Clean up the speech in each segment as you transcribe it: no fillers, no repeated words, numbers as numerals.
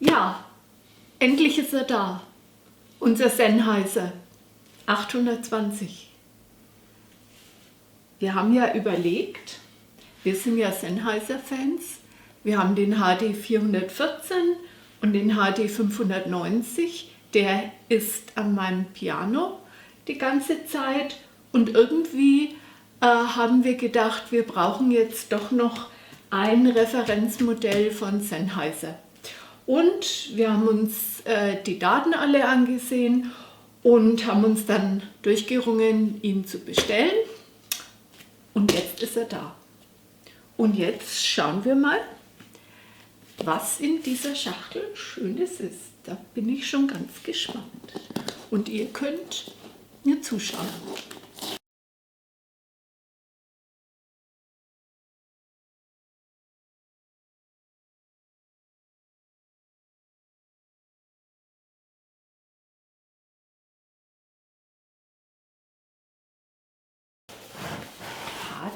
Ja, endlich ist er da. Unser Sennheiser 820. Wir haben ja überlegt, wir sind ja Sennheiser-Fans. Wir haben den HD 414 und den HD 590. Der ist an meinem Piano die ganze Zeit. Und irgendwie haben wir gedacht, wir brauchen jetzt doch noch ein Referenzmodell von Sennheiser. Und wir haben uns die Daten alle angesehen und haben uns dann durchgerungen, ihn zu bestellen. Und jetzt ist er da. Und jetzt schauen wir mal, was in dieser Schachtel Schönes ist. Da bin ich schon ganz gespannt. Und ihr könnt mir zuschauen.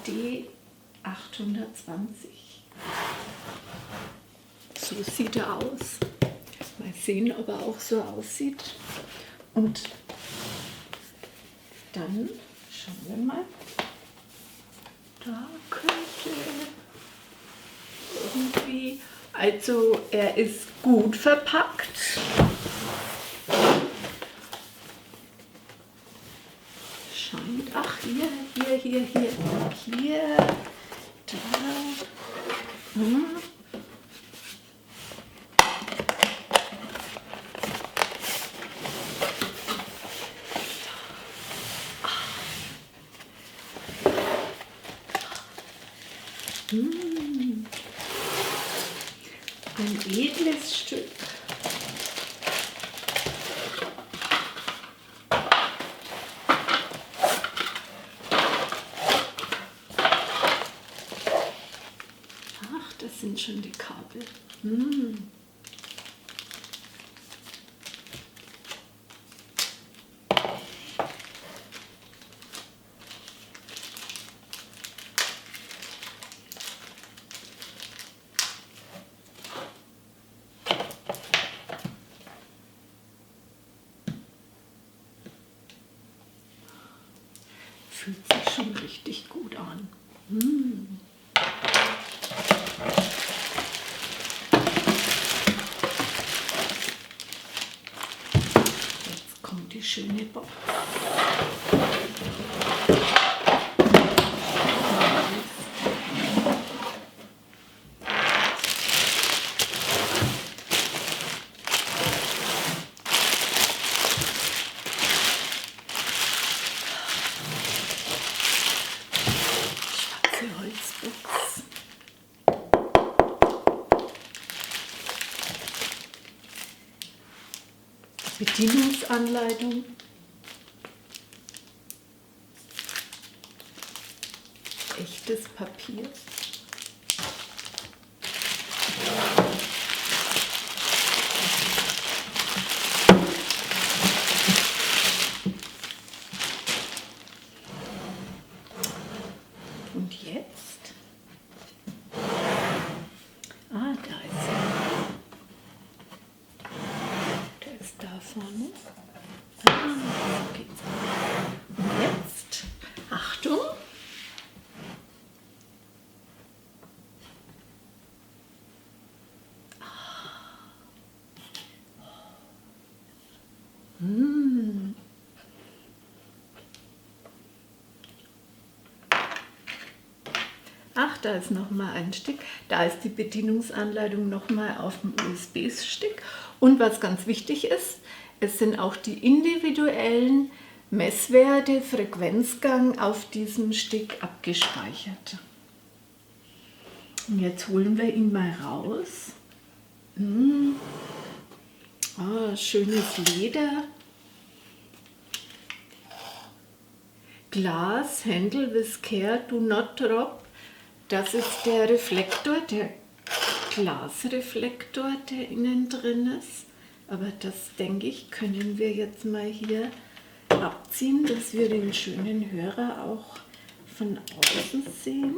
HD 820. So sieht er aus. Mal sehen, ob er auch so aussieht. Und dann schauen wir mal. Da könnte irgendwie, also er ist gut verpackt. Scheint, ach hier, da. Ein edles Stück. Ach, das sind schon die Kabel. Fühlt sich schon richtig gut an. Jetzt kommt die schöne Box. Holzbox. Bedienungsanleitung. Echtes Papier. Und jetzt? Da ist er. Der ist da vorne. So geht's. Und jetzt, Achtung. Ach, da ist noch mal ein Stick. Da ist die Bedienungsanleitung noch mal auf dem USB-Stick. Und was ganz wichtig ist, es sind auch die individuellen Messwerte, Frequenzgang auf diesem Stick abgespeichert. Und jetzt holen wir ihn mal raus. Schönes Leder. Glas, Handle with care, do not drop. Das ist der Reflektor, der Glasreflektor, der innen drin ist. Aber das, denke ich, können wir jetzt mal hier abziehen, dass wir den schönen Hörer auch von außen sehen.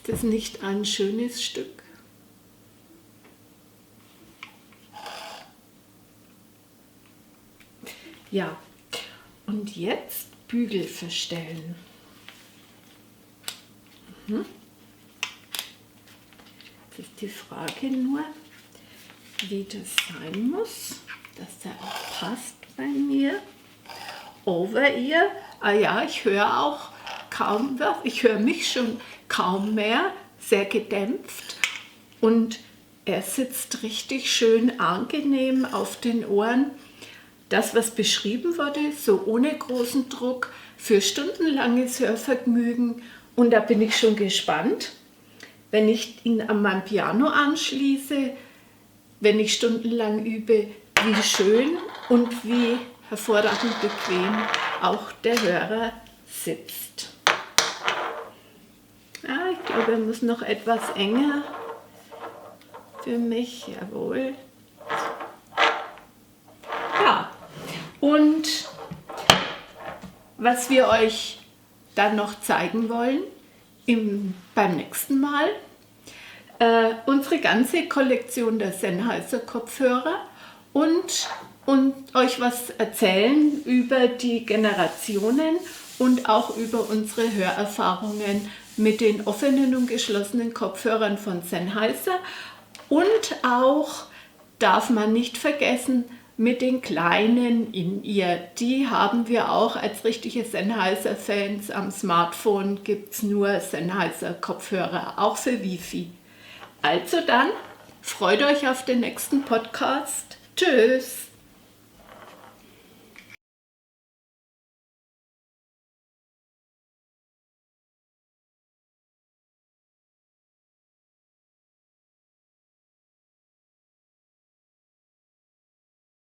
Ist das nicht ein schönes Stück? Ja, und jetzt Bügel verstellen. Jetzt ist die Frage nur, wie das sein muss, dass der auch passt bei mir. Over-Ear, ja, ich höre auch kaum was, ich höre mich schon kaum mehr, sehr gedämpft und er sitzt richtig schön angenehm auf den Ohren. Das, was beschrieben wurde, so ohne großen Druck, für stundenlanges Hörvergnügen und da bin ich schon gespannt, wenn ich ihn an meinem Piano anschließe, wenn ich stundenlang übe, wie schön und wie hervorragend bequem auch der Hörer sitzt. Ja, ich glaube, er muss noch etwas enger für mich, jawohl. Ja, und was wir euch dann noch zeigen wollen beim nächsten Mal, unsere ganze Kollektion der Sennheiser Kopfhörer und euch was erzählen über die Generationen und auch über unsere Hörerfahrungen mit den offenen und geschlossenen Kopfhörern von Sennheiser und auch, darf man nicht vergessen, mit den kleinen In-Ear. Die haben wir auch als richtige Sennheiser-Fans. Am Smartphone gibt es nur Sennheiser Kopfhörer, auch für Wi-Fi. Also dann, freut euch auf den nächsten Podcast. Tschüss!